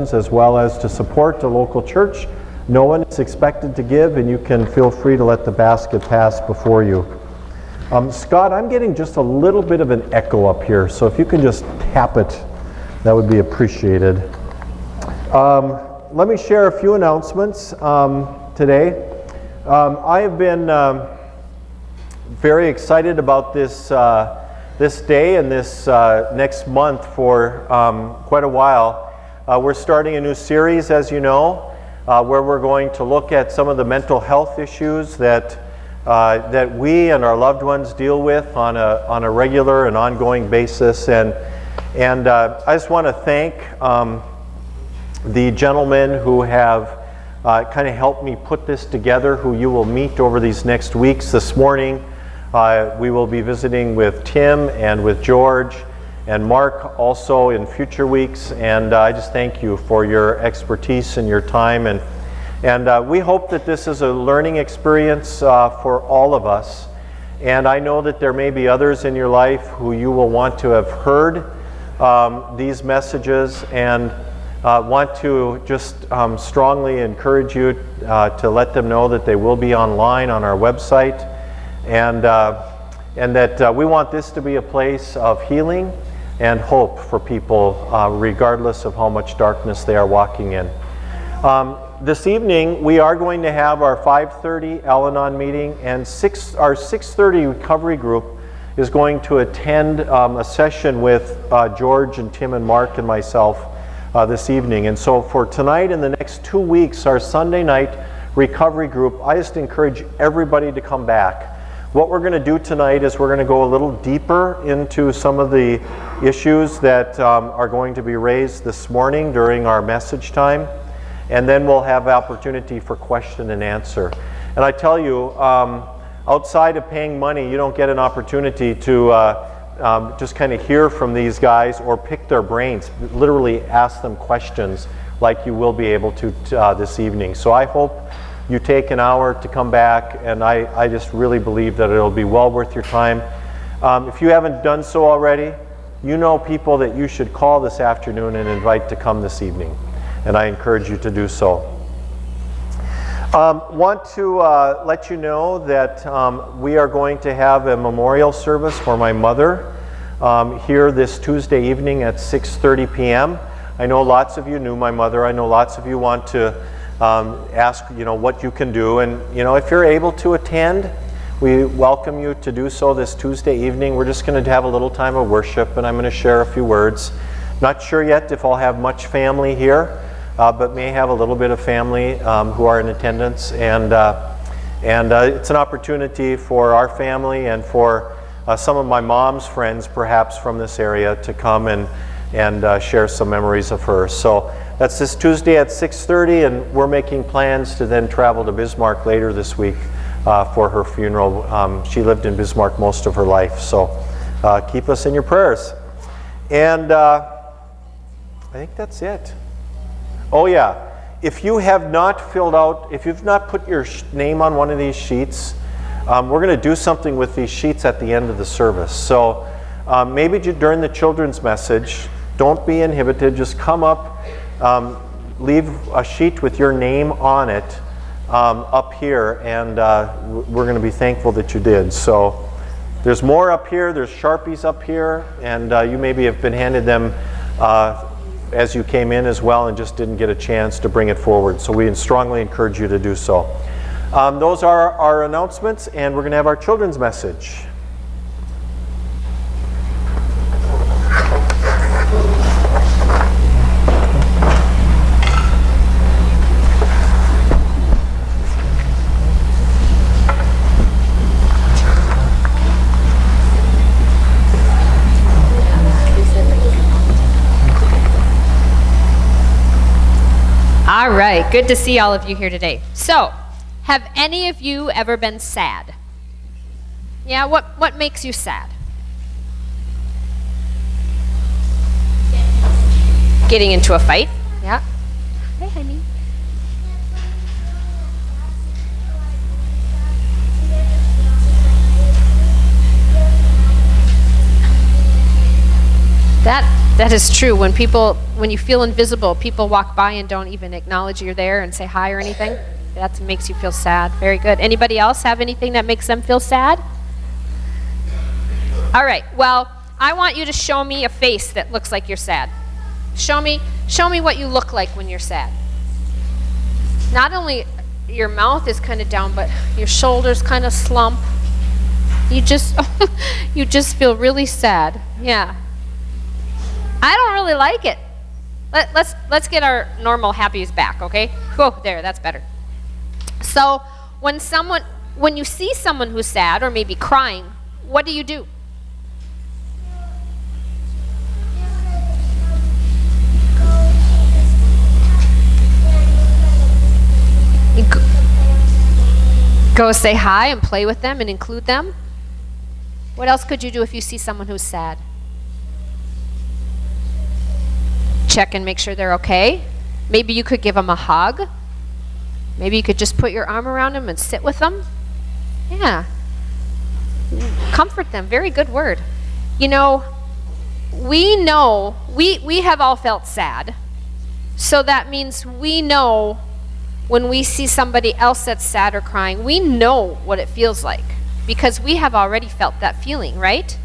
as well as to support the local church. No one is expected to give, and you can feel free to let the basket pass before you. Scott, I'm getting just a little bit of an echo up here, so if you can just tap it, that would be appreciated. Let me share a few announcements today. I have been very excited about this day and this next month for quite a while. We're starting a new series, as you know, where we're going to look at some of the mental health issues that we and our loved ones deal with on a regular and ongoing basis. And I just want to thank the gentlemen who have kind of helped me put this together, who you will meet over these next weeks. This morning, we will be visiting with Tim and with George and Mark also in future weeks, and I just thank you for your expertise and your time, and we hope that this is a learning experience for all of us. And I know that there may be others in your life who you will want to have heard these messages, and want to just strongly encourage you to let them know that they will be online on our website, and that we want this to be a place of healing and hope for people, regardless of how much darkness they are walking in. This evening, we are going to have our 5:30 Al-Anon meeting, and our 6:30 recovery group is going to attend a session with George and Tim and Mark and myself this evening. And so for tonight and the next 2 weeks, our Sunday night recovery group, I just encourage everybody to come back. What we're going to do tonight is we're going to go a little deeper into some of the issues that are going to be raised this morning during our message time, and then we'll have opportunity for question and answer. And I tell you, outside of paying money, you don't get an opportunity to just kind of hear from these guys or pick their brains, literally ask them questions like you will be able to this evening. So I hope you take an hour to come back, and I just really believe that it'll be well worth your time. If you haven't done so already, you know people that you should call this afternoon and invite to come this evening, and I encourage you to do so. Want to let you know that we are going to have a memorial service for my mother here this Tuesday evening at 6:30 p.m. I know lots of you knew my mother. I know lots of you want to ask, what you can do. And, if you're able to attend, we welcome you to do so this Tuesday evening. We're just going to have a little time of worship, and I'm going to share a few words. Not sure yet if I'll have much family here, but may have a little bit of family who are in attendance. And it's an opportunity for our family and for some of my mom's friends, perhaps from this area, to come and share some memories of her. So that's this Tuesday at 6:30, and we're making plans to then travel to Bismarck later this week for her funeral. She lived in Bismarck most of her life, so keep us in your prayers. And I think that's it. Oh yeah, if you have not filled out, if you've not put your name on one of these sheets, we're going to do something with these sheets at the end of the service. So maybe during the children's message, don't be inhibited, just come up, leave a sheet with your name on it up here, and we're going to be thankful that you did. So there's more up here, there's Sharpies up here, and you maybe have been handed them as you came in as well and just didn't get a chance to bring it forward. So we strongly encourage you to do so. Those are our announcements, and we're going to have our children's message. All right, good to see all of you here today. So, have any of you ever been sad? Yeah, what makes you sad? Getting into a fight? Yeah. Hey, honey. That is true. When when you feel invisible, people walk by and don't even acknowledge you're there and say hi or anything? That makes you feel sad. Very good. Anybody else have anything that makes them feel sad? All right. Well, I want you to show me a face that looks like you're sad. Show me what you look like when you're sad. Not only your mouth is kind of down, but your shoulders kind of slump. You just you just feel really sad. Yeah. I don't really like it. Let's get our normal happies back, okay? Oh, there, that's better. So when you see someone who's sad or maybe crying, what do? You go say hi and play with them and include them. What else could you do if you see someone who's sad? Check and make sure they're okay. Maybe you could give them a hug. Maybe you could just put your arm around them and sit with them. Yeah. Comfort them. Very good word. You know, we have all felt sad. So that means we know when we see somebody else that's sad or crying, we know what it feels like because we have already felt that feeling, right?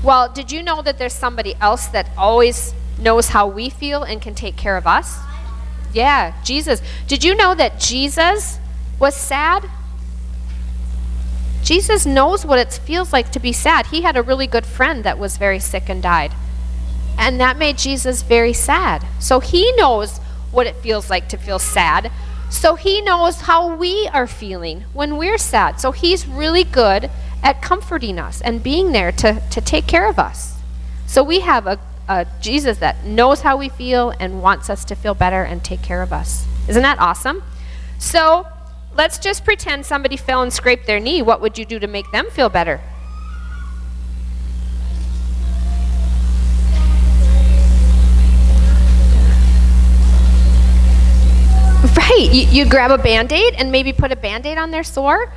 Well, did you know that there's somebody else that always knows how we feel and can take care of us? Yeah, Jesus. Did you know that Jesus was sad? Jesus knows what it feels like to be sad. He had a really good friend that was very sick and died. And that made Jesus very sad. So he knows what it feels like to feel sad. So he knows how we are feeling when we're sad. So he's really good at comforting us and being there to take care of us. So we have a Jesus that knows how we feel and wants us to feel better and take care of us. Isn't that awesome? So let's just pretend somebody fell and scraped their knee. What would you do to make them feel better? Right, you grab a Band-Aid and maybe put a Band-Aid on their sore.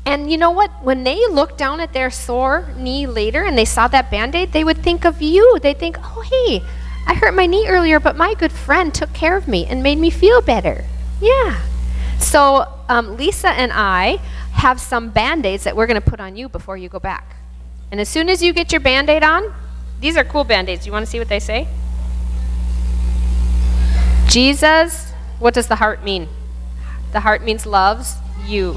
And you know what? When they look down at their sore knee later and they saw that Band-Aid, they would think of you. They'd think, oh, hey, I hurt my knee earlier, but my good friend took care of me and made me feel better. Yeah. So Lisa and I have some Band-Aids that we're going to put on you before you go back. And as soon as you get your Band-Aid on, these are cool Band-Aids. You want to see what they say? Jesus, what does the heart mean? The heart means loves you.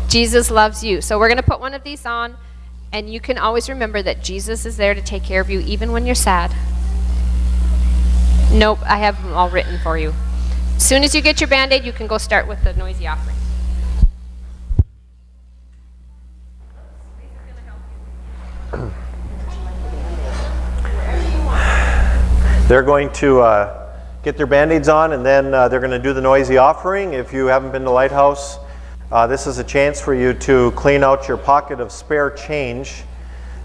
Jesus loves you. So we're going to put one of these on, and you can always remember that Jesus is there to take care of you even when you're sad. Nope, I have them all written for you. As soon as you get your Band-Aid, you can go start with the noisy offering. They're going to get their Band-Aids on, and then they're going to do the noisy offering. If you haven't been to Lighthouse, this is a chance for you to clean out your pocket of spare change.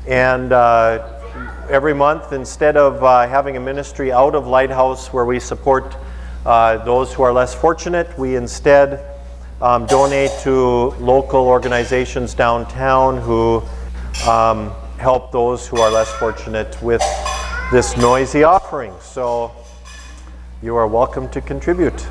And every month, instead of having a ministry out of Lighthouse where we support those who are less fortunate, we instead donate to local organizations downtown who help those who are less fortunate with this noisy offering. So you are welcome to contribute.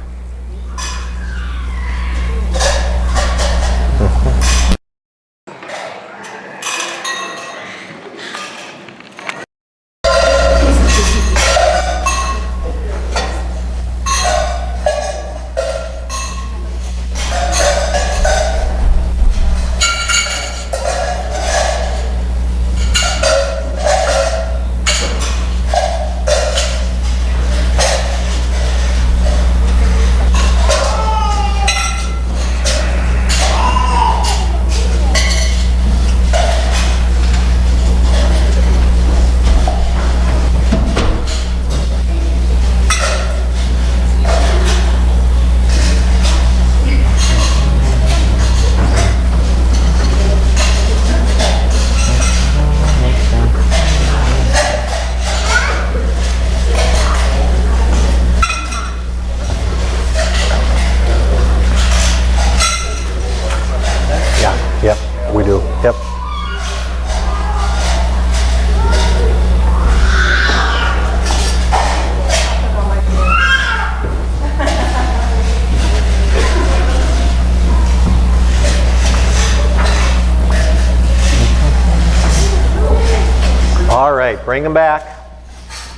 Bring them back.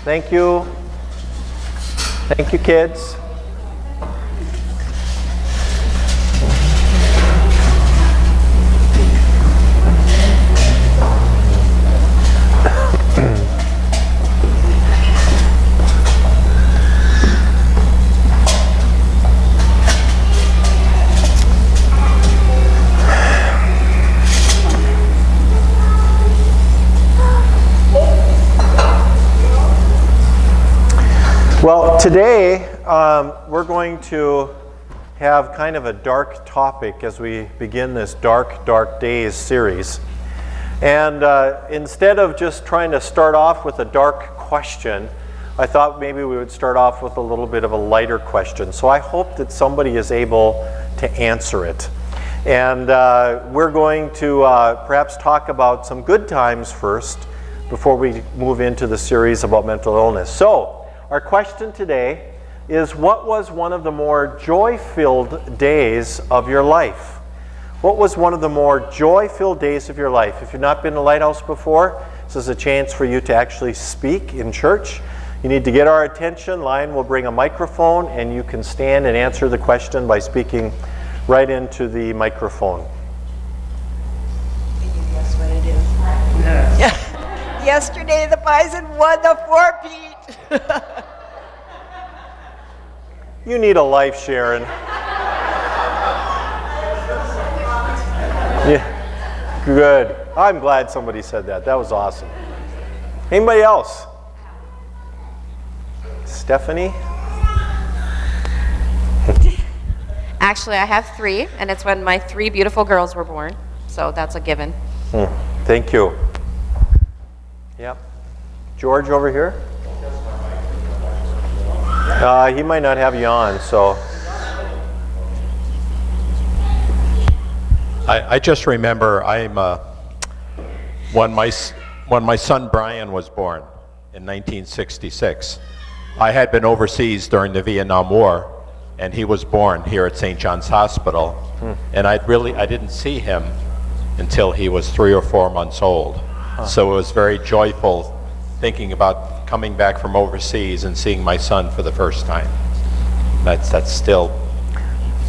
Thank you. Thank you, kids. Well, today we're going to have kind of a dark topic as we begin this Dark, Dark Days series. And instead of just trying to start off with a dark question, I thought maybe we would start off with a little bit of a lighter question. So I hope that somebody is able to answer it. And we're going to perhaps talk about some good times first before we move into the series about mental illness. So, our question today is, what was one of the more joy-filled days of your life? What was one of the more joy-filled days of your life? If you've not been to Lighthouse before, this is a chance for you to actually speak in church. You need to get our attention. Lion will bring a microphone, and you can stand and answer the question by speaking right into the microphone. Can you guess what it is? Yes. Yesterday the Bison won the 4-peat. You need a life, Sharon. Yeah, good. I'm glad somebody said that. That was awesome. Anybody else? Stephanie? Actually, I have 3, and it's when my 3 beautiful girls were born, so that's a given. Thank you. Yep. George over here? He might not have you on, so. I just remember when my son Brian was born in 1966, I had been overseas during the Vietnam War, and he was born here at St. John's Hospital, and I didn't see him until he was 3 or 4 months old. So it was very joyful thinking about coming back from overseas and seeing my son for the first time. That still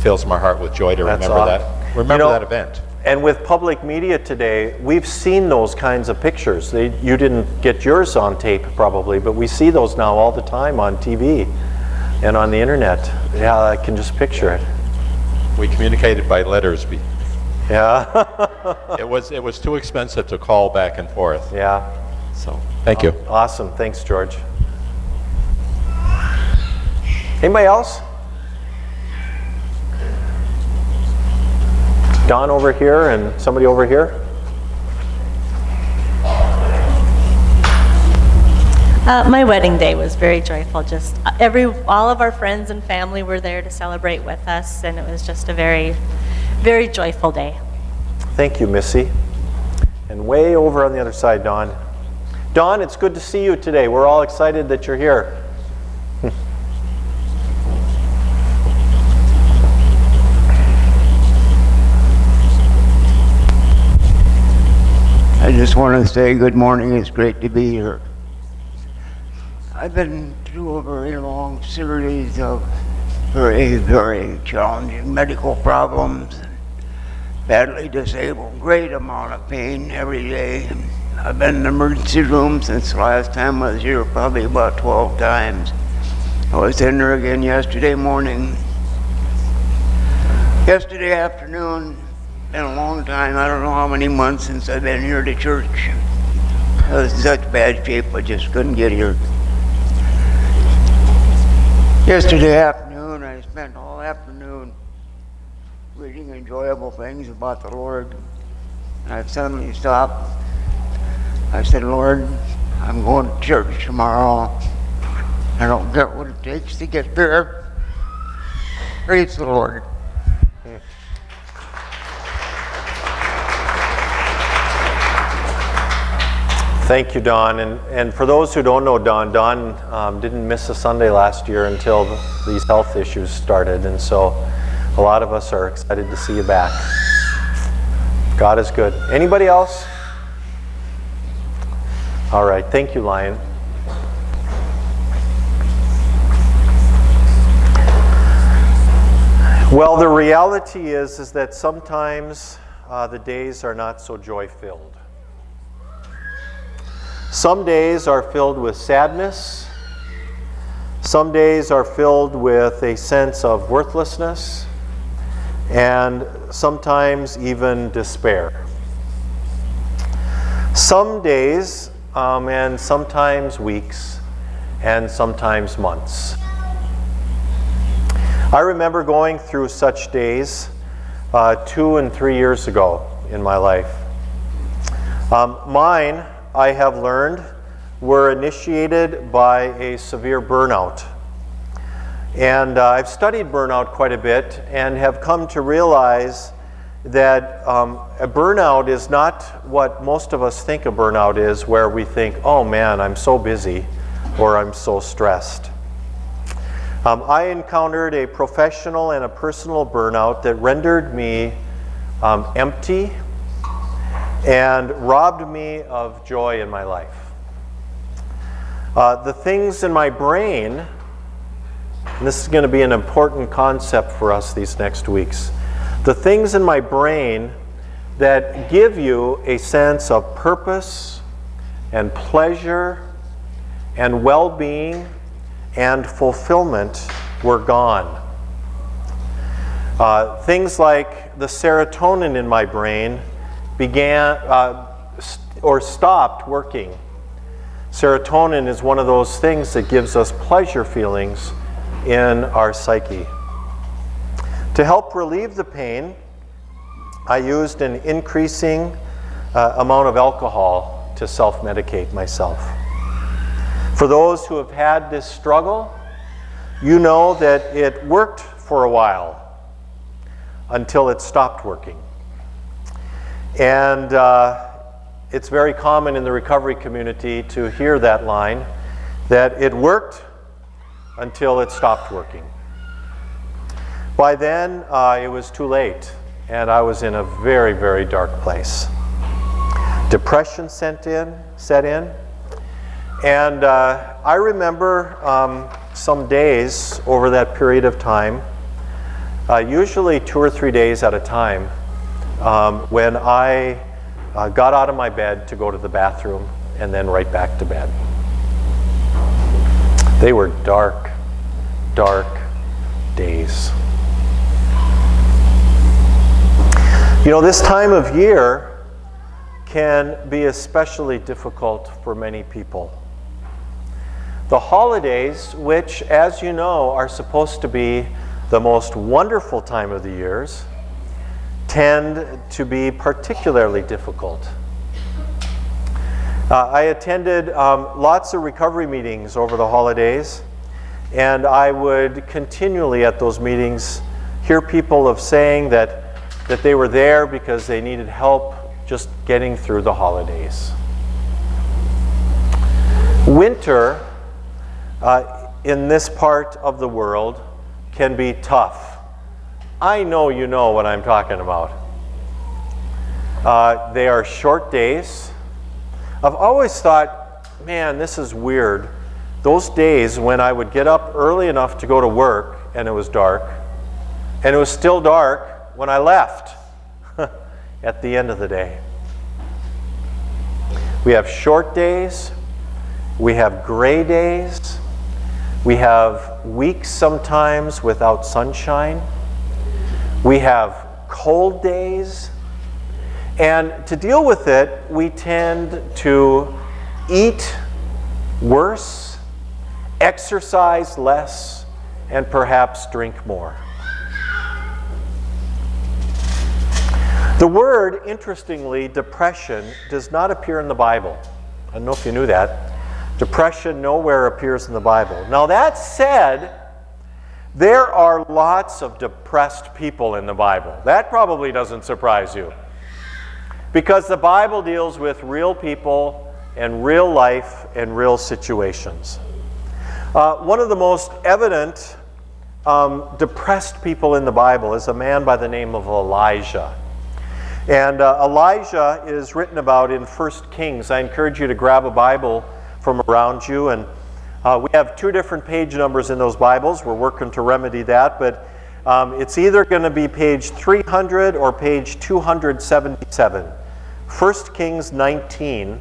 fills my heart with joy to remember that. Remember that event. And with public media today, we've seen those kinds of pictures. You didn't get yours on tape probably, but we see those now all the time on TV and on the internet. Yeah, I can just picture it. We communicated by letters. Yeah. It was too expensive to call back and forth. Yeah. So, thank you. Awesome. Thanks, George. Anybody else? Don over here and somebody over here. My wedding day was very joyful. Just all of our friends and family were there to celebrate with us, and it was just a very, very joyful day. Thank you, Missy. And way over on the other side, Don. Don, it's good to see you today. We're all excited that you're here. I just want to say good morning. It's great to be here. I've been through a very long series of very, very challenging medical problems. Badly disabled, great amount of pain every day. I've been in the emergency room since the last time I was here, probably about 12 times. I was in there again yesterday morning. Yesterday afternoon, been a long time, I don't know how many months since I've been here to church. I was in such bad shape, I just couldn't get here. Yesterday afternoon, I spent all afternoon reading enjoyable things about the Lord. And I suddenly stopped. I said, Lord, I'm going to church tomorrow. I don't get what it takes to get there. Praise the Lord. Thank you, Don. And for those who don't know Don, Don didn't miss a Sunday last year until these health issues started. And so a lot of us are excited to see you back. God is good. Anybody else? All right, thank you, Lion. Well, the reality is that sometimes the days are not so joy-filled. Some days are filled with sadness. Some days are filled with a sense of worthlessness, and sometimes even despair. Some days, and sometimes weeks, and sometimes months. I remember going through such days 2 and 3 years ago in my life. Mine, I have learned, were initiated by a severe burnout. And I've studied burnout quite a bit and have come to realize that a burnout is not what most of us think a burnout is, where we think, oh man, I'm so busy or I'm so stressed. I encountered a professional and a personal burnout that rendered me empty and robbed me of joy in my life. The things in my brain, and this is going to be an important concept for us these next weeks, the things in my brain that give you a sense of purpose and pleasure and well-being and fulfillment were gone. Things like the serotonin in my brain began or stopped working. Serotonin is one of those things that gives us pleasure feelings in our psyche. To help relieve the pain, I used an increasing amount of alcohol to self-medicate myself. For those who have had this struggle, you know that it worked for a while until it stopped working. And it's very common in the recovery community to hear that line, that it worked until it stopped working. By then, it was too late, and I was in a very, very dark place. Depression set in, and I remember some days over that period of time, usually 2 or 3 days at a time, when I got out of my bed to go to the bathroom and then right back to bed. They were dark, dark days. You know, this time of year can be especially difficult for many people. The holidays, which, as you know, are supposed to be the most wonderful time of the years, tend to be particularly difficult. I attended lots of recovery meetings over the holidays, and I would continually at those meetings hear people saying that they were there because they needed help just getting through the holidays. Winter in this part of the world can be tough. I know you know what I'm talking about. They are short days. I've always thought, man, this is weird. Those days when I would get up early enough to go to work and it was dark, and it was still dark when I left at the end of the day. We have short days. We have gray days. We have weeks sometimes without sunshine. We have cold days. And to deal with it, we tend to eat worse, exercise less, and perhaps drink more. The word, interestingly, depression, does not appear in the Bible. I don't know if you knew that. Depression nowhere appears in the Bible. Now that said, there are lots of depressed people in the Bible. That probably doesn't surprise you, because the Bible deals with real people and real life and real situations. One of the most evident depressed people in the Bible is a man by the name of Elijah. And Elijah is written about in 1 Kings. I encourage you to grab a Bible from around you. And we have 2 different page numbers in those Bibles. We're working to remedy that. But it's either going to be page 300 or page 277. 1 Kings 19,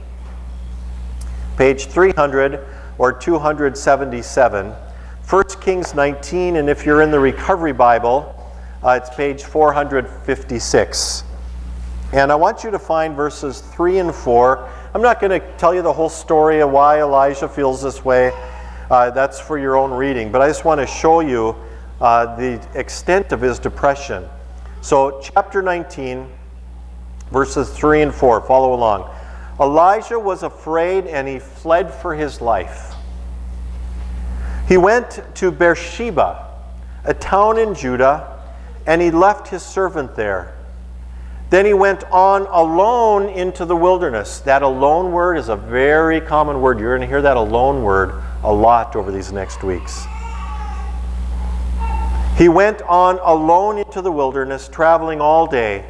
page 300 or 277. 1 Kings 19, and if you're in the Recovery Bible, it's page 456. And I want you to find verses 3 and 4. I'm not going to tell you the whole story of why Elijah feels this way. That's for your own reading. But I just want to show you the extent of his depression. So chapter 19, verses 3 and 4. Follow along. Elijah was afraid and he fled for his life. He went to Beersheba, a town in Judah, and he left his servant there. Then he went on alone into the wilderness. That alone word is a very common word. You're going to hear that alone word a lot over these next weeks. He went on alone into the wilderness, traveling all day.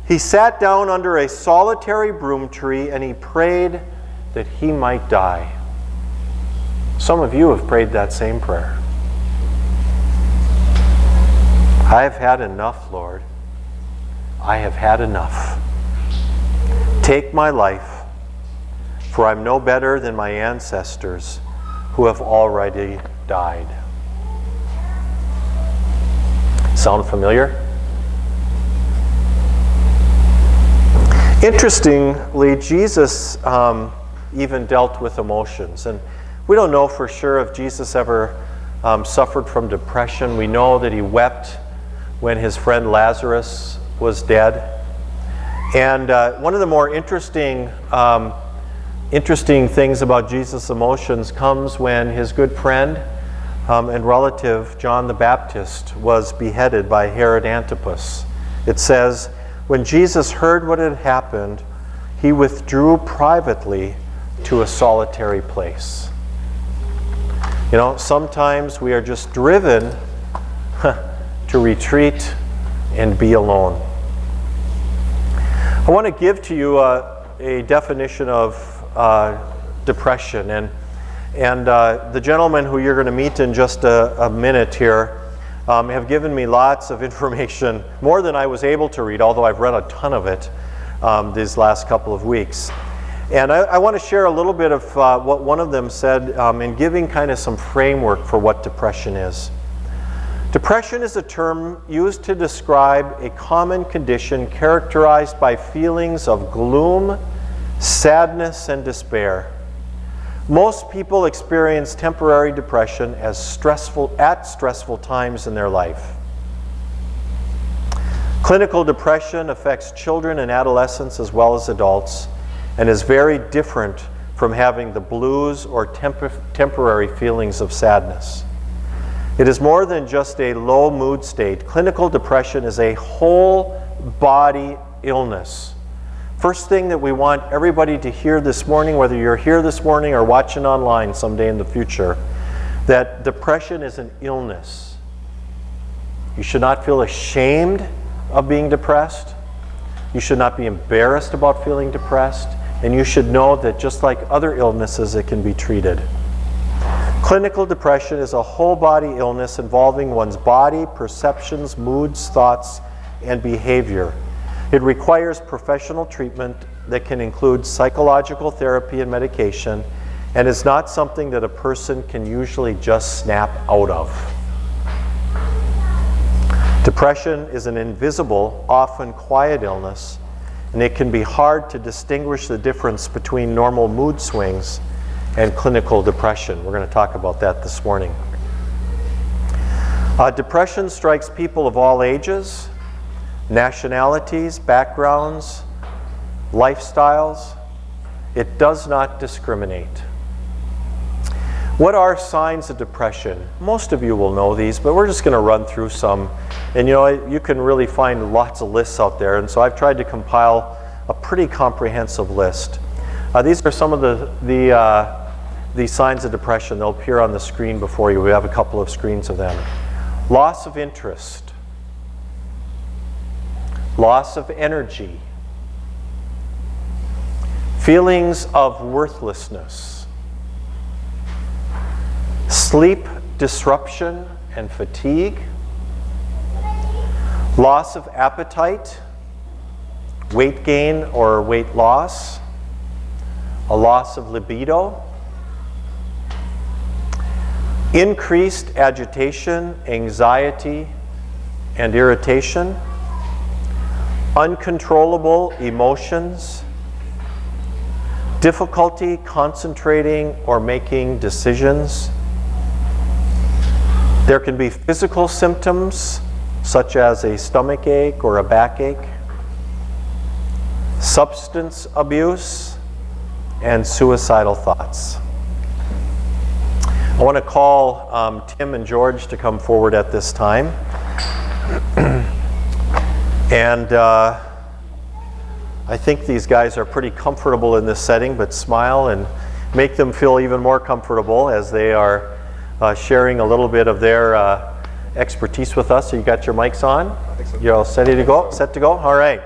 He sat down under a solitary broom tree and he prayed that he might die. Some of you have prayed that same prayer. I have had enough, Lord. I have had enough. Take my life, for I'm no better than my ancestors who have already died. Sound familiar? Interestingly, Jesus even dealt with emotions. And we don't know for sure if Jesus ever suffered from depression. We know that he wept when his friend Lazarus was dead. And one of the more interesting things about Jesus' emotions comes when his good friend and relative John the Baptist was beheaded by Herod Antipas. It says, when Jesus heard what had happened, he withdrew privately to a solitary place. You know, sometimes we are just driven to retreat and be alone. I want to give to you a definition of depression, and the gentleman who you're going to meet in just a minute here have given me lots of information, more than I was able to read, although I've read a ton of it these last couple of weeks. And I want to share a little bit of what one of them said in giving kind of some framework for what depression is. Depression is a term used to describe a common condition characterized by feelings of gloom, sadness, and despair. Most people experience temporary depression at stressful times in their life. Clinical depression affects children and adolescents as well as adults and is very different from having the blues or temporary feelings of sadness. It is more than just a low mood state. Clinical depression is a whole body illness. First thing that we want everybody to hear this morning, whether you're here this morning or watching online someday in the future, that depression is an illness. You should not feel ashamed of being depressed. You should not be embarrassed about feeling depressed. And you should know that just like other illnesses, it can be treated. Clinical depression is a whole body illness involving one's body, perceptions, moods, thoughts, and behavior. It requires professional treatment that can include psychological therapy and medication, and is not something that a person can usually just snap out of. Depression is an invisible, often quiet illness, and it can be hard to distinguish the difference between normal mood swings and clinical depression. We're going to talk about that this morning. Depression strikes people of all ages, nationalities, backgrounds, lifestyles. It does not discriminate. What are signs of depression? Most of you will know these, but we're just going to run through some. And you know, you can really find lots of lists out there, and so I've tried to compile a pretty comprehensive list. These are some of the signs of depression. They'll appear on the screen before you. We have a couple of screens of them. Loss of interest. loss of energy, feelings of worthlessness, sleep disruption and fatigue, loss of appetite, weight gain or weight loss, a loss of libido, increased agitation, anxiety, and irritation, uncontrollable emotions, difficulty concentrating or making decisions. There can be physical symptoms such as a stomach ache or a backache, substance abuse, and suicidal thoughts. I want to call Tim and George to come forward at this time. And I think these guys are pretty comfortable in this setting, but smile and make them feel even more comfortable as they are sharing a little bit of their expertise with us. So you got your mics on? I think so. You're all set to go? Set to go? All right.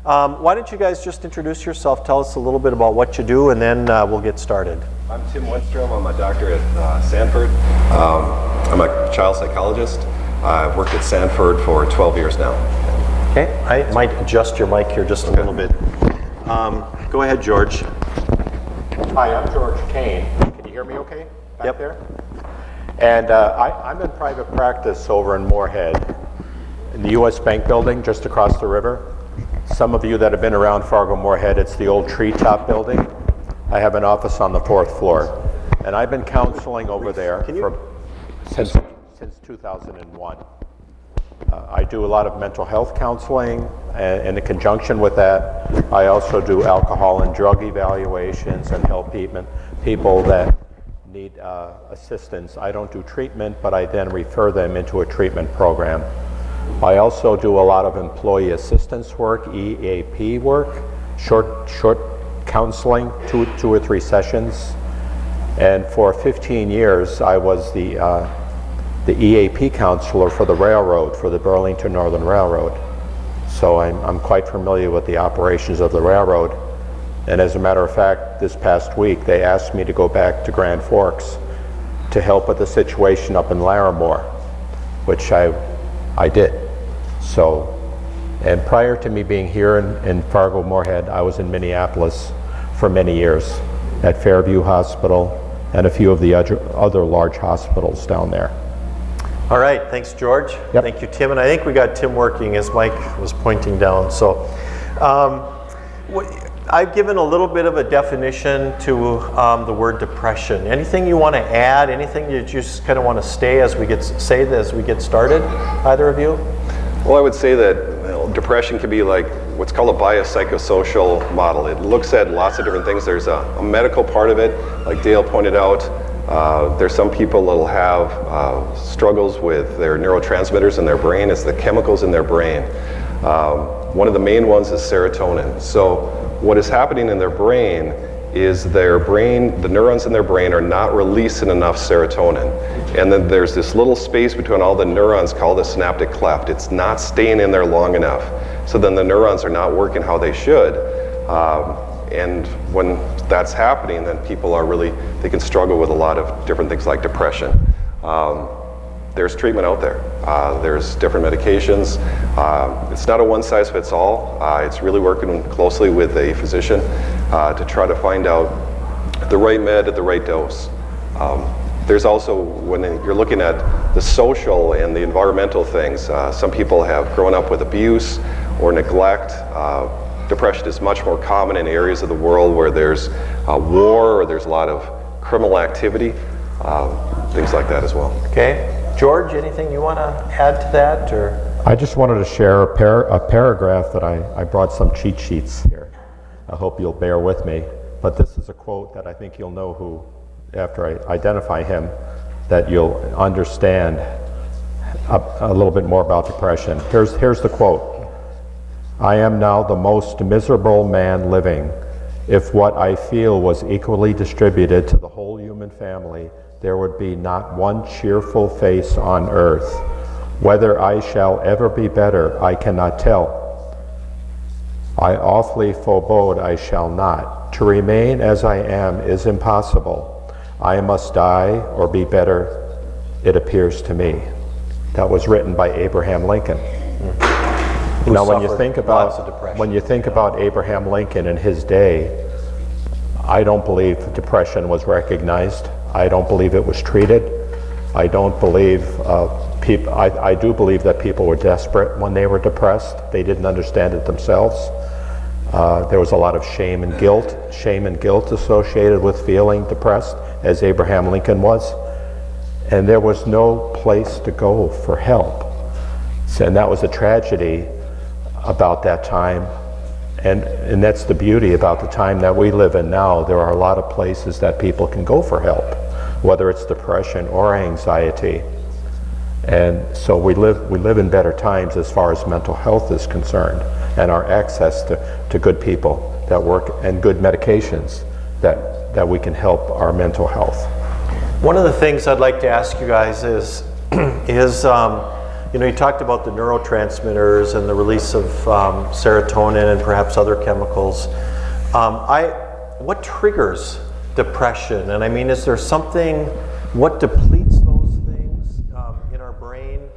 Why don't you guys just introduce yourself, tell us a little bit about what you do, and then we'll get started. I'm Tim Wenstrom. I'm a doctor at Sanford. I'm a child psychologist. I've worked at Sanford for 12 years now. Okay, I might adjust your mic here just a little bit. Go ahead, George. Hi, I'm George Kane. Can you hear me okay back there? And I'm in private practice over in Moorhead, in the U.S. Bank building just across the river. Some of you that have been around Fargo Moorhead, it's the old treetop building. I have an office on the 4th floor. And I've been counseling over there since 2001. I do a lot of mental health counseling, and in conjunction with that, I also do alcohol and drug evaluations and help people that need assistance. I don't do treatment, but I then refer them into a treatment program. I also do a lot of employee assistance work, EAP work, short counseling, two or three sessions. And for 15 years, I was the EAP counselor for the railroad, for the Burlington Northern Railroad. So I'm quite familiar with the operations of the railroad. And as a matter of fact, this past week, they asked me to go back to Grand Forks to help with the situation up in Larimore, which I did. So, and prior to me being here in Fargo Moorhead, I was in Minneapolis for many years at Fairview Hospital and a few of the other large hospitals down there. All right, thanks, George. Yep. Thank you, Tim. And I think we got Tim working as Mike was pointing down. So I've given a little bit of a definition to the word depression. Anything you want to add? Anything you just kind of want to say as we get started? Either of you? Well, I would say that depression can be like what's called a biopsychosocial model. It looks at lots of different things. There's a medical part of it, like Dale pointed out. There's some people that'll have struggles with their neurotransmitters in their brain. It's the chemicals in their brain. One of the main ones is serotonin. So what is happening in their brain is the neurons in their brain are not releasing enough serotonin. And then there's this little space between all the neurons called the synaptic cleft. It's not staying in there long enough. So then the neurons are not working how they should. And when that's happening, then people they can struggle with a lot of different things like depression. There's treatment out there. There's different medications. It's not a one-size-fits-all. It's really working closely with a physician to try to find out the right med at the right dose. There's also, when you're looking at the social and the environmental things, some people have grown up with abuse or neglect. Depression is much more common in areas of the world where there's war or there's a lot of criminal activity, things like that as well. Okay. George, anything you want to add to that? Or? I just wanted to share a paragraph that I brought some cheat sheets here. I hope you'll bear with me. But this is a quote that I think you'll know who, after I identify him, that you'll understand a little bit more about depression. Here's the quote. I am now the most miserable man living. If what I feel was equally distributed to the whole human family, there would be not one cheerful face on earth. Whether I shall ever be better, I cannot tell. I awfully forebode I shall not. To remain as I am is impossible. I must die or be better, it appears to me. That was written by Abraham Lincoln. Now, when you think about Abraham Lincoln in his day, I don't believe depression was recognized. I don't believe it was treated. I don't believe I do believe that people were desperate when they were depressed. They didn't understand it themselves. There was a lot of shame and guilt associated with feeling depressed, as Abraham Lincoln was. And there was no place to go for help. And that was a tragedy about that time. And that's the beauty about the time that we live in now. There are a lot of places that people can go for help, whether it's depression or anxiety. And so we live in better times as far as mental health is concerned, and our access to good people that work and good medications that we can help our mental health. One of the things I'd like to ask you guys is you talked about the neurotransmitters and the release of serotonin and perhaps other chemicals. What triggers depression? And I mean, is there something, what depletes those things in our brain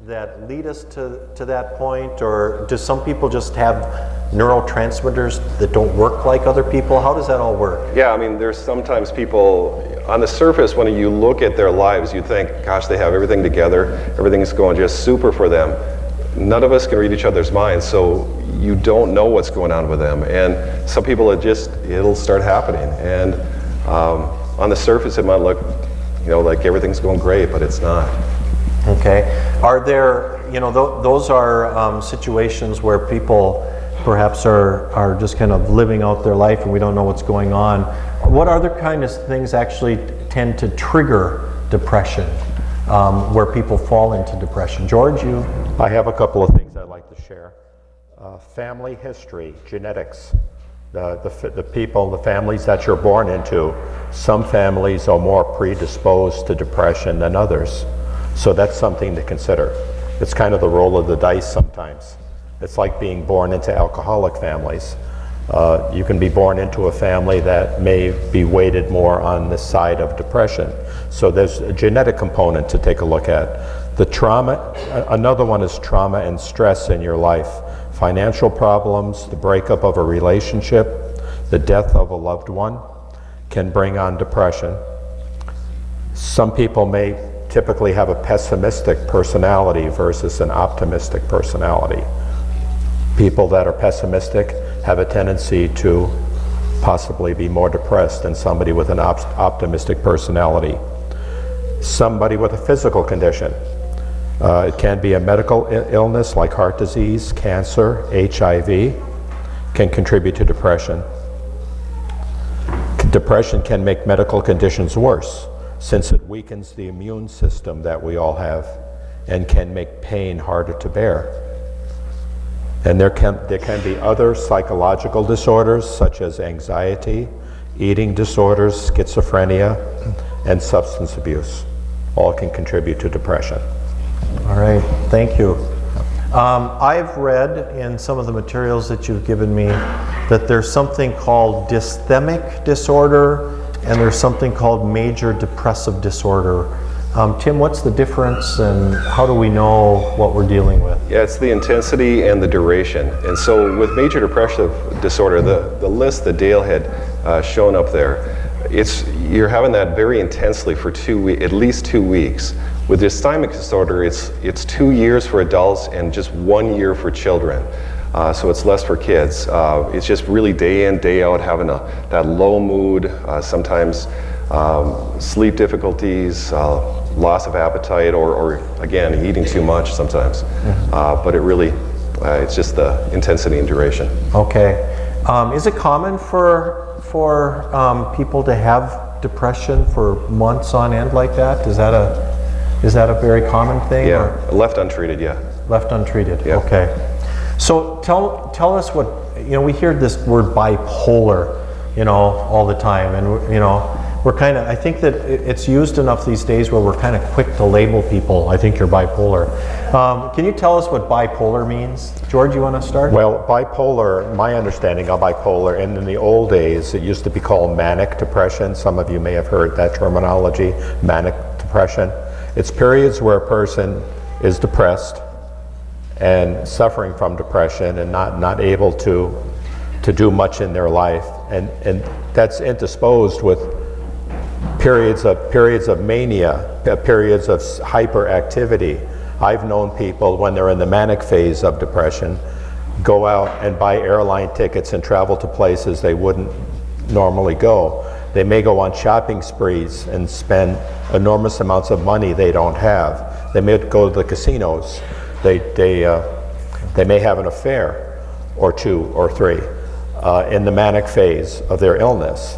that lead us to that point? Or do some people just have neurotransmitters that don't work like other people? How does that all work? Yeah, I mean, there's sometimes people, on the surface, when you look at their lives, you think, gosh, they have everything together, everything's going just super for them. None of us can read each other's minds, so you don't know what's going on with them. And some people, it'll start happening. And on the surface, it might look, like everything's going great, but it's not. Okay. Are there, those are situations where people perhaps are just kind of living out their life and we don't know what's going on. What other kind of things actually tend to trigger depression, where people fall into depression? George, you? I have a couple of things I'd like to share. Family history, genetics, the families that you're born into. Some families are more predisposed to depression than others. So that's something to consider. It's kind of the roll of the dice sometimes. It's like being born into alcoholic families. You can be born into a family that may be weighted more on the side of depression. So there's a genetic component to take a look at. The trauma, another one is trauma and stress in your life. Financial problems, the breakup of a relationship, the death of a loved one can bring on depression. Some people may typically have a pessimistic personality versus an optimistic personality. People that are pessimistic have a tendency to possibly be more depressed than somebody with an optimistic personality. Somebody with a physical condition. It can be a medical illness like heart disease, cancer, HIV, can contribute to depression. Depression can make medical conditions worse, since it weakens the immune system that we all have and can make pain harder to bear. And there can be other psychological disorders such as anxiety, eating disorders, schizophrenia, and substance abuse. All can contribute to depression. All right, thank you. I've read in some of the materials that you've given me that there's something called dysthemic disorder and there's something called major depressive disorder. Tim, what's the difference and how do we know what we're dealing with? Yeah, it's the intensity and the duration. And so with major depressive disorder, the list that Dale had shown up there, you're having that very intensely for at least 2 weeks. With dysthemic disorder, it's 2 years for adults and just 1 year for children. So it's less for kids. It's just really day in, day out, having that low mood, sometimes sleep difficulties, loss of appetite, or again, eating too much sometimes. But it's just the intensity and duration. Okay. Is it common for people to have depression for months on end like that? Is that a very common thing? Yeah, or? Left untreated, yeah. Left untreated, yeah. Okay. So tell us what, we hear this word bipolar, all the time, and we're kind of, I think that it's used enough these days where we're kind of quick to label people. I think you're bipolar. Can you tell us what bipolar means? George, you want to start? Well, bipolar, my understanding of bipolar, and in the old days, it used to be called manic depression. Some of you may have heard that terminology, manic depression. It's periods where a person is depressed and suffering from depression and not able to do much in their life. And that's intersposed with periods of mania, periods of hyperactivity. I've known people when they're in the manic phase of depression go out and buy airline tickets and travel to places they wouldn't normally go. They may go on shopping sprees and spend enormous amounts of money they don't have. They may go to the casinos. They may have an affair or two or three in the manic phase of their illness,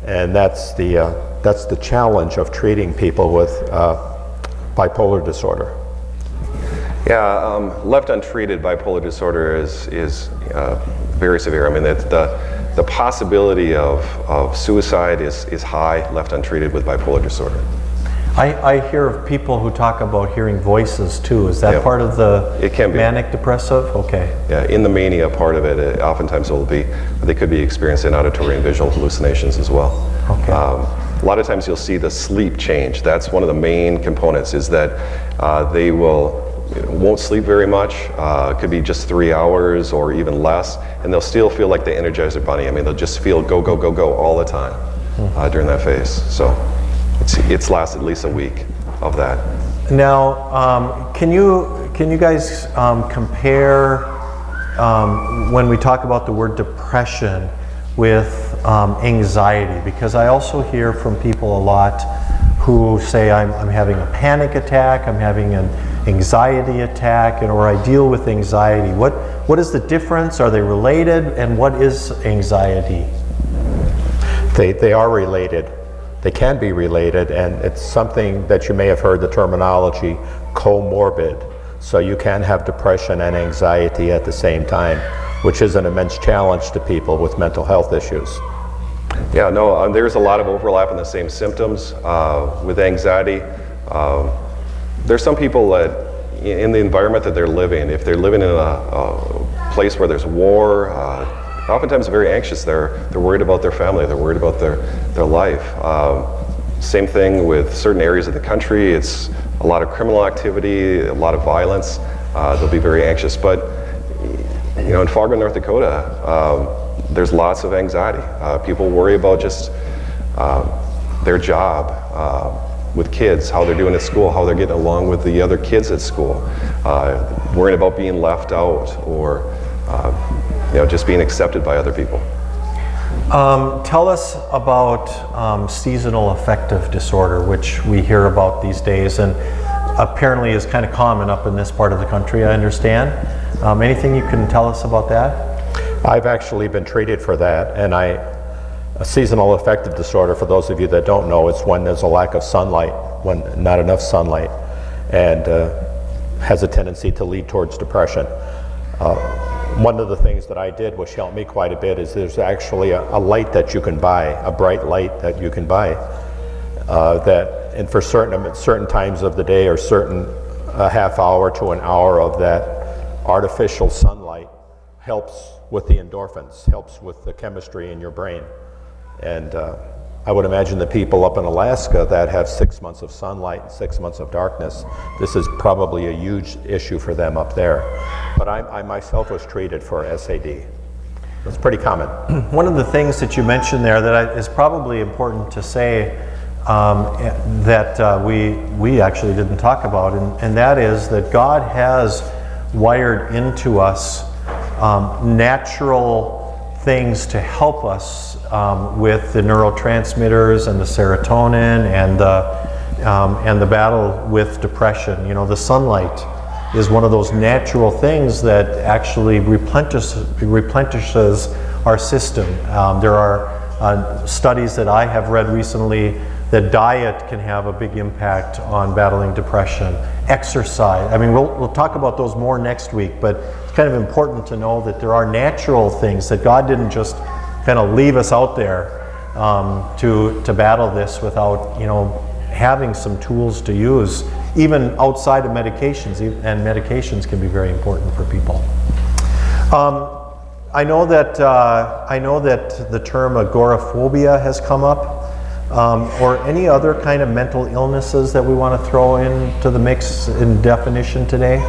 and that's the challenge of treating people with bipolar disorder. Yeah, left untreated, bipolar disorder is very severe. I mean, the possibility of suicide is high, left untreated with bipolar disorder. I hear of people who talk about hearing voices too. Is that Yeah. part of the It can be. manic depressive? Okay. Yeah, in the mania part of it, oftentimes they could be experiencing auditory and visual hallucinations as well. Okay. A lot of times you'll see the sleep change. That's one of the main components, is that they won't sleep very much. It could be just 3 hours or even less, and they'll still feel like the Energizer Bunny. I mean, they'll just feel go, go, go, go all the time during that phase. So it's lasted at least a week of that. Now, can you guys compare when we talk about the word depression with anxiety? Because I also hear from people a lot who say I'm having a panic attack, I'm having an anxiety attack, or I deal with anxiety. What is the difference? Are they related? And what is anxiety? They are related. They can be related, and it's something that you may have heard the terminology comorbid. So you can have depression and anxiety at the same time, which is an immense challenge to people with mental health issues. Yeah, no, there's a lot of overlap in the same symptoms with anxiety. There's some people that, in the environment that they're living, if they're living in a place where there's war, oftentimes very anxious. They're worried about their family. They're worried about their life. Same thing with certain areas of the country. It's a lot of criminal activity, a lot of violence. They'll be very anxious. But in Fargo, North Dakota, there's lots of anxiety. People worry about just their job with kids, how they're doing at school, how they're getting along with the other kids at school, worrying about being left out, or just being accepted by other people. Tell us about seasonal affective disorder, which we hear about these days, and apparently is kind of common up in this part of the country, I understand. Anything you can tell us about that? I've actually been treated for that, and a seasonal affective disorder, for those of you that don't know, it's when there's a lack of sunlight, when not enough sunlight, and has a tendency to lead towards depression. One of the things that I did, which helped me quite a bit, is there's actually a light that you can buy, a bright light that you can buy, and for certain times of the day, or certain half hour to an hour of that artificial sunlight, helps with the endorphins, helps with the chemistry in your brain. And I would imagine the people up in Alaska that have 6 months of sunlight and 6 months of darkness, this is probably a huge issue for them up there. But I myself was treated for SAD. It's pretty common. One of the things that you mentioned there that is probably important to say that we actually didn't talk about, and that is that God has wired into us natural things to help us with the neurotransmitters and the serotonin and the battle with depression. The sunlight is one of those natural things that actually replenishes our system. There are studies that I have read recently that diet can have a big impact on battling depression. Exercise, I mean, we'll talk about those more next week, but it's kind of important to know that there are natural things, that God didn't just kind of leave us out there to battle this without, having some tools to use, even outside of medications, and medications can be very important for people. I know that the term agoraphobia has come up, or any other kind of mental illnesses that we want to throw into the mix in definition today.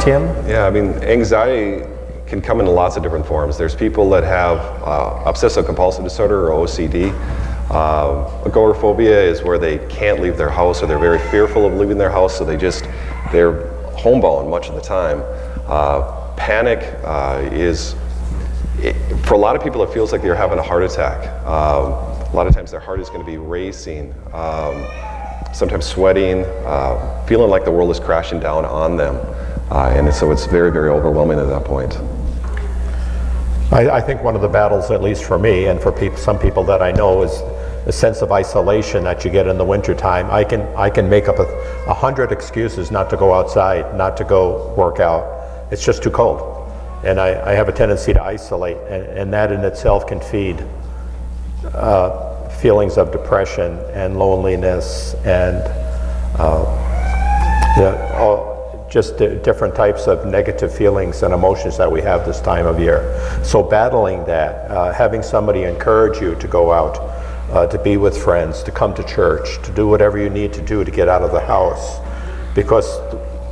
Tim? Yeah, I mean, anxiety can come in lots of different forms. There's people that have obsessive compulsive disorder, or OCD. Agoraphobia is where they can't leave their house, or they're very fearful of leaving their house, so they're homebound much of the time. Panic for a lot of people, it feels like they're having a heart attack. A lot of times their heart is going to be racing, sometimes sweating, feeling like the world is crashing down on them. And so it's very, very overwhelming at that point. I think one of the battles, at least for me and for some people that I know, is a sense of isolation that you get in the wintertime. I can make up 100 excuses not to go outside, not to go work out. It's just too cold. And I have a tendency to isolate, and that in itself can feed feelings of depression and loneliness and just different types of negative feelings and emotions that we have this time of year. So battling that, having somebody encourage you to go out, to be with friends, to come to church, to do whatever you need to do to get out of the house, because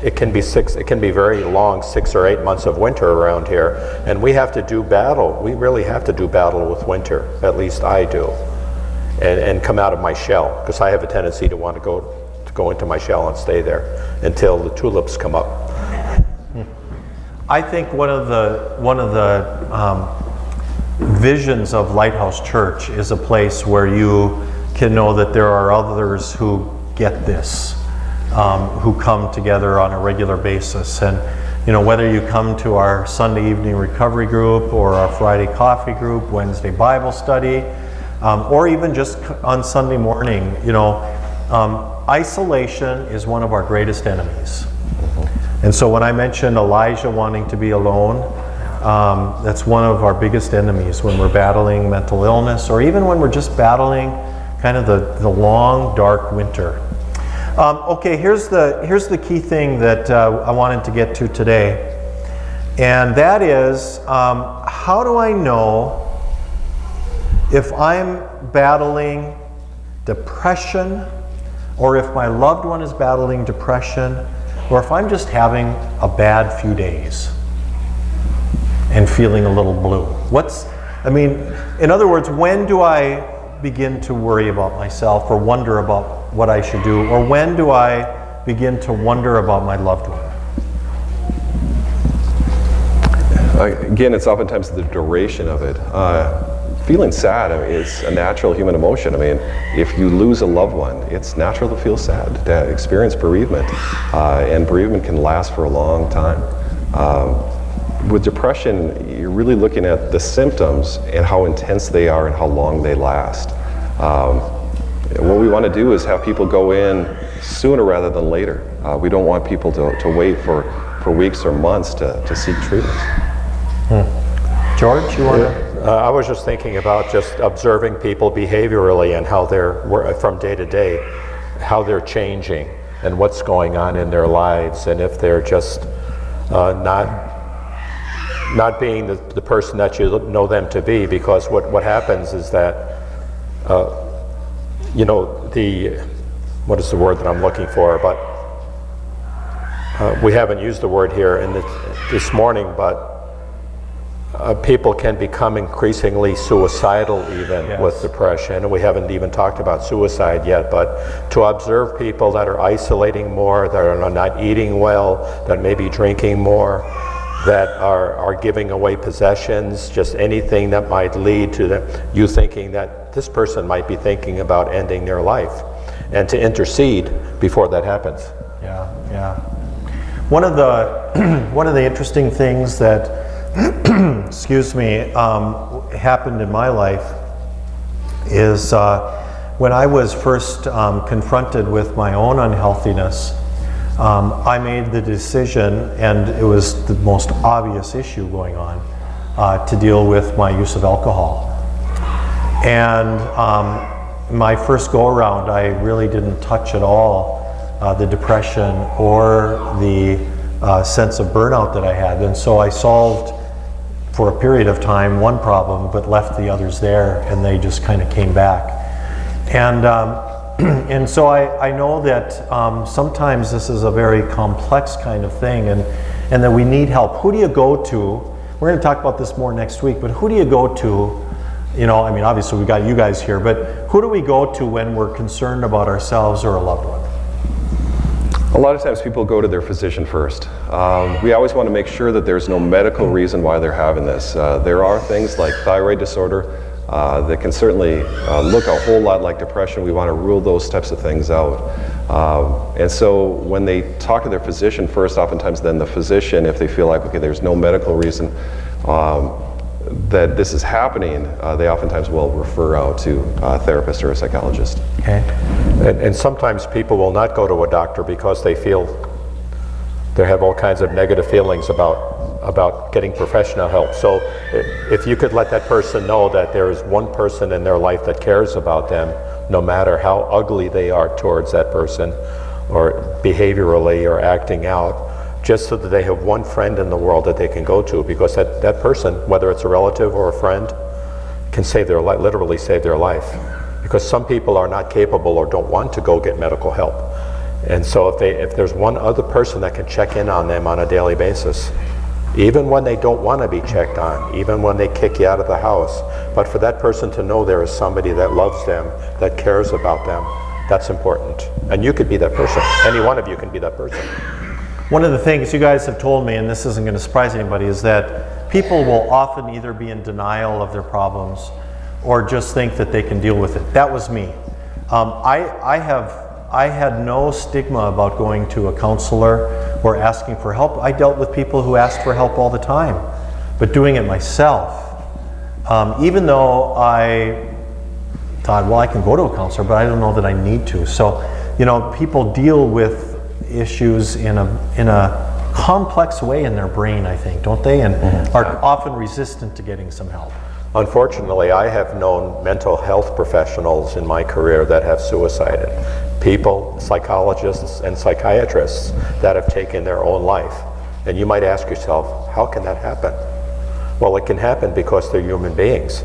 it can be very long, 6 or 8 months of winter around here, and we have to do battle. We really have to do battle with winter, at least I do, and come out of my shell, because I have a tendency to want to go into my shell and stay there until the tulips come up. I think one of the visions of Lighthouse Church is a place where you can know that there are others who get this, who come together on a regular basis. And whether you come to our Sunday evening recovery group, or our Friday coffee group, Wednesday Bible study, or even just on Sunday morning, isolation is one of our greatest enemies. And so when I mentioned Elijah wanting to be alone, that's one of our biggest enemies when we're battling mental illness, or even when we're just battling kind of the long, dark winter. Okay, here's the key thing that I wanted to get to today, and that is, how do I know if I'm battling depression, or if my loved one is battling depression, or if I'm just having a bad few days and feeling a little blue? In other words, when do I begin to worry about myself, or wonder about what I should do, or when do I begin to wonder about my loved one? Again, it's oftentimes the duration of it. Feeling sad is a natural human emotion. If you lose a loved one, it's natural to feel sad, to experience bereavement, and bereavement can last for a long time. With depression, you're really looking at the symptoms and how intense they are and how long they last. What we want to do is have people go in sooner rather than later. We don't want people to wait for weeks or months to seek treatment. George, you want to? I was just thinking about just observing people behaviorally and how they're, from day to day, how they're changing and what's going on in their lives, and if they're just not being the person that you know them to be. Because what happens is that, what is the word that I'm looking for, but we haven't used the word here this morning, but people can become increasingly suicidal even. Yes. With depression, and we haven't even talked about suicide yet, but to observe people that are isolating more, that are not eating well, that may be drinking more, that are giving away possessions, just anything that might lead to you thinking that this person might be thinking about ending their life, and to intercede before that happens. Yeah. One of the interesting things that happened in my life is when I was first confronted with my own unhealthiness, I made the decision, and it was the most obvious issue going on, to deal with my use of alcohol. And my first go around, I really didn't touch at all the depression or the sense of burnout that I had. And so I solved, for a period of time, one problem, but left the others there, and they just kind of came back. And and so I know that sometimes this is a very complex kind of thing, and that we need help. Who do you go to? We're going to talk about this more next week, but who do you go to? You know, I mean, obviously we've got you guys here, but who do we go to when we're concerned about ourselves or a loved one? A lot of times people go to their physician first. We always want to make sure that there's no medical reason why they're having this. There are things like thyroid disorder that can certainly look a whole lot like depression. We want to rule those types of things out. And so when they talk to their physician first, oftentimes then the physician, if they feel like, okay, there's no medical reason that this is happening, they oftentimes will refer out to a therapist or a psychologist. Okay. And sometimes people will not go to a doctor because they feel they have all kinds of negative feelings about getting professional help. So if you could let that person know that there is one person in their life that cares about them, no matter how ugly they are towards that person, or behaviorally or acting out, just so that they have one friend in the world that they can go to, because that person, whether it's a relative or a friend, can save their life, literally save their life. Because some people are not capable or don't want to go get medical help. And so if there's one other person that can check in on them on a daily basis, even when they don't want to be checked on, even when they kick you out of the house, but for that person to know there is somebody that loves them, that cares about them, that's important. And you could be that person. Any one of you can be that person. One of the things you guys have told me, and this isn't going to surprise anybody, is that people will often either be in denial of their problems or just think that they can deal with it. That was me. I had no stigma about going to a counselor or asking for help. I dealt with people who asked for help all the time, but doing it myself, even though I thought, well, I can go to a counselor, but I don't know that I need to. So, you know, people deal with issues in a complex way in their brain, I think, don't they? And are often resistant to getting some help. Unfortunately, I have known mental health professionals in my career that have suicided. People, psychologists and psychiatrists that have taken their own life. And you might ask yourself, how can that happen? Well, it can happen because they're human beings.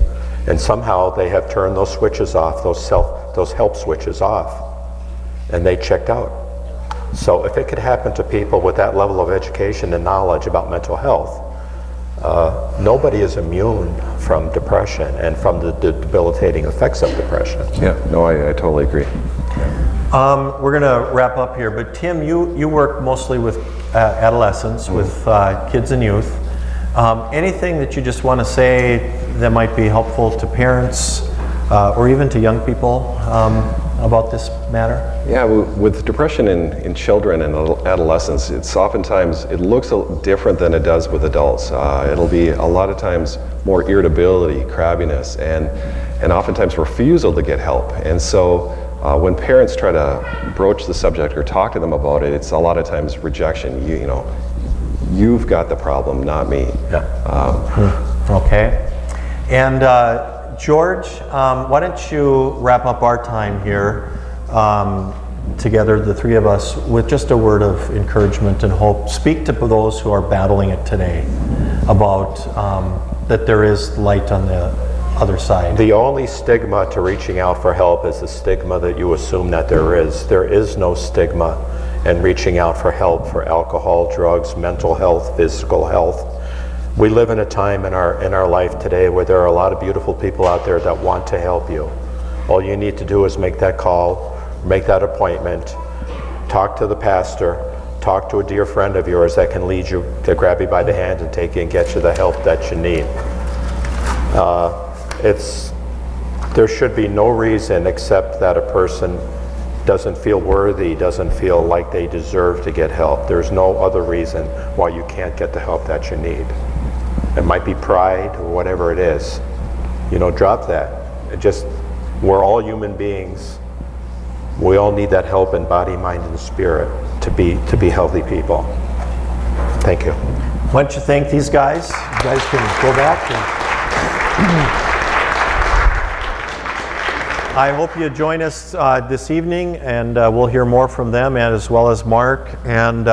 And somehow they have turned those switches off, those help switches off, and they checked out. So if it could happen to people with that level of education and knowledge about mental health, nobody is immune from depression and from the debilitating effects of depression. Yeah, no, I totally agree. We're going to wrap up here, but Tim, you work mostly with adolescents, with kids and youth. Anything that you just want to say that might be helpful to parents or even to young people about this matter? Yeah, with depression in children and adolescents, it's oftentimes, it looks different than it does with adults. It'll be a lot of times more irritability, crabbiness, and oftentimes refusal to get help. And so when parents try to broach the subject or talk to them about it, it's a lot of times rejection. You know, you've got the problem, not me. Yeah. Okay. And George, why don't you wrap up our time here together, the three of us, with just a word of encouragement and hope. Speak to those who are battling it today about that there is light on the other side. The only stigma to reaching out for help is the stigma that you assume that there is. There is no stigma in reaching out for help for alcohol, drugs, mental health, physical health. We live in a time in our life today where there are a lot of beautiful people out there that want to help you. All you need to do is make that call, make that appointment, talk to the pastor, talk to a dear friend of yours that can lead you, to grab you by the hand and take you and get you the help that you need. There should be no reason except that a person doesn't feel worthy, doesn't feel like they deserve to get help. There's no other reason why you can't get the help that you need. It might be pride or whatever it is. You know, drop that. We're all human beings. We all need that help in body, mind, and spirit to be healthy people. Thank you. Why don't you thank these guys? You guys can go back and I hope you join us this evening, and we'll hear more from them, and as well as Mark, and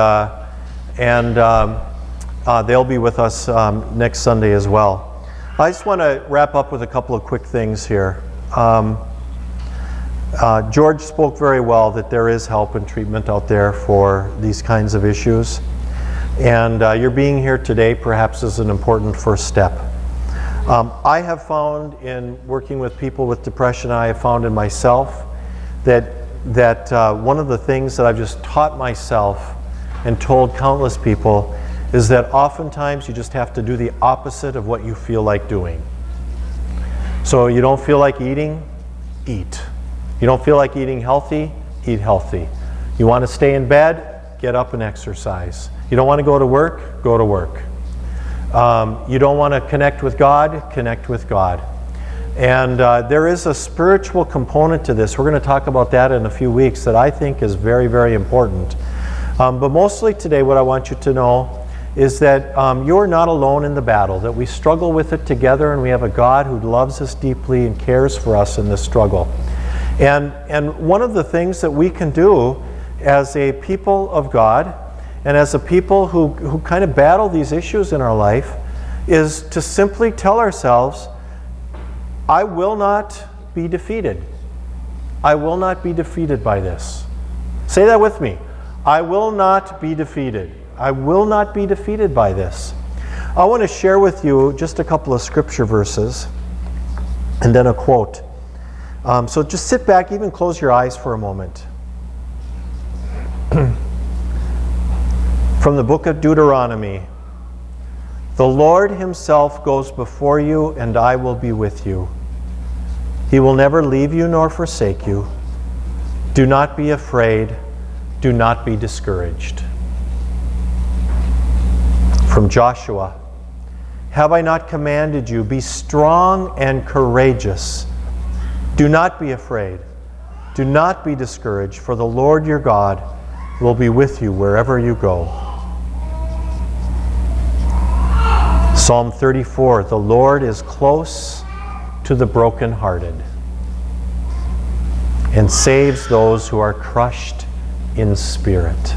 they'll be with us next Sunday as well. I just want to wrap up with a couple of quick things here. George spoke very well that there is help and treatment out there for these kinds of issues, and your being here today perhaps is an important first step. I have found in working with people with depression, I have found in myself that one of the things that I've just taught myself and told countless people is that oftentimes you just have to do the opposite of what you feel like doing. So you don't feel like eating, eat. You don't feel like eating healthy, eat healthy. You want to stay in bed, get up and exercise. You don't want to go to work, go to work. You don't want to connect with God, connect with God. And there is a spiritual component to this. We're going to talk about that in a few weeks that I think is very, very important. But mostly today what I want you to know is that you're not alone in the battle, that we struggle with it together, and we have a God who loves us deeply and cares for us in this struggle. And one of the things that we can do as a people of God and as a people who kind of battle these issues in our life is to simply tell ourselves, I will not be defeated. I will not be defeated by this. Say that with me. I will not be defeated. I will not be defeated by this. I want to share with you just a couple of scripture verses and then a quote. So just sit back, even close your eyes for a moment. From the book of Deuteronomy, the Lord himself goes before you, and I will be with you. He will never leave you nor forsake you. Do not be afraid. Do not be discouraged. From Joshua, have I not commanded you, be strong and courageous. Do not be afraid. Do not be discouraged, for the Lord your God will be with you wherever you go. Psalm 34, the Lord is close to the brokenhearted and saves those who are crushed in spirit.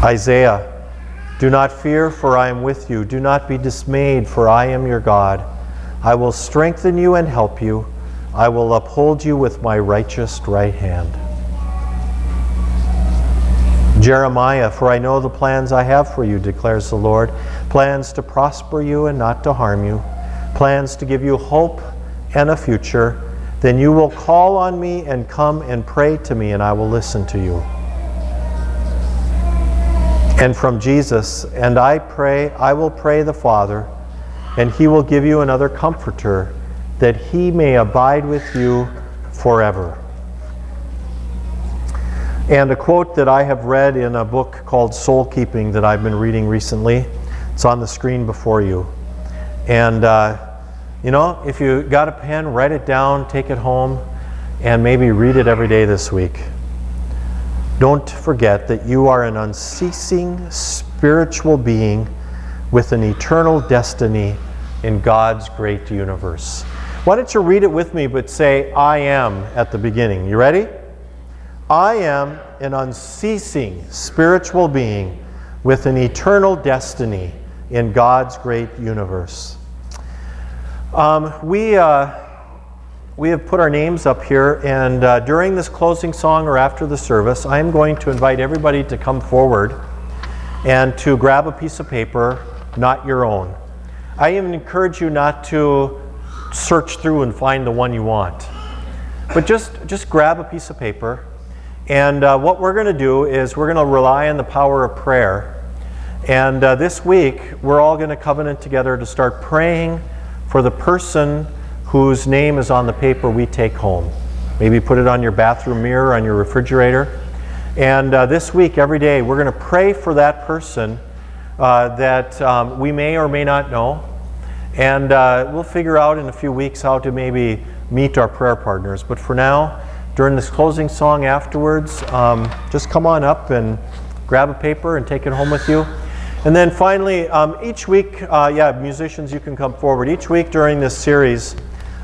Isaiah, do not fear, for I am with you. Do not be dismayed, for I am your God. I will strengthen you and help you. I will uphold you with my righteous right hand. Jeremiah, for I know the plans I have for you, declares the Lord, plans to prosper you and not to harm you, plans to give you hope and a future. Then you will call on me and come and pray to me, and I will listen to you. And from Jesus, and I will pray the Father, and he will give you another comforter, that he may abide with you forever. And a quote that I have read in a book called Soul Keeping that I've been reading recently. It's on the screen before you. And, if you got a pen, write it down, take it home, and maybe read it every day this week. Don't forget that you are an unceasing spiritual being with an eternal destiny in God's great universe. Why don't you read it with me, but say, I am at the beginning. You ready? I am an unceasing spiritual being with an eternal destiny in God's great universe. We have put our names up here, and during this closing song or after the service, I am going to invite everybody to come forward and to grab a piece of paper, not your own. I even encourage you not to search through and find the one you want, but just grab a piece of paper. And what we're going to do is we're going to rely on the power of prayer. And this week, we're all going to covenant together to start praying for the person whose name is on the paper we take home. Maybe put it on your bathroom mirror, on your refrigerator. And this week, every day, we're going to pray for that person that we may or may not know. And we'll figure out in a few weeks how to maybe meet our prayer partners. But for now, during this closing song afterwards, just come on up and grab a paper and take it home with you. And then finally, each week, musicians, you can come forward. Each week during this series,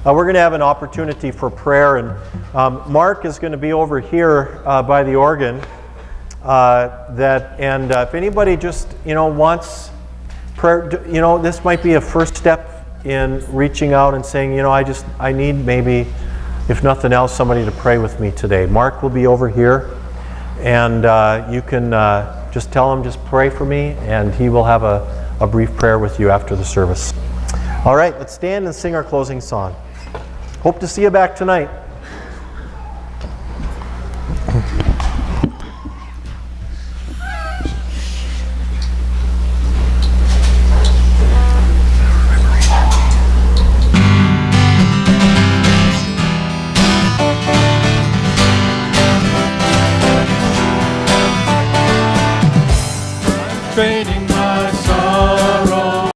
we're going to have an opportunity for prayer, and Mark is going to be over here by the organ. If anybody just wants prayer, this might be a first step in reaching out and saying, I need maybe, if nothing else, somebody to pray with me today. Mark will be over here, and you can just tell him, just pray for me, and he will have a brief prayer with you after the service. All right, let's stand and sing our closing song. Hope to see you back tonight.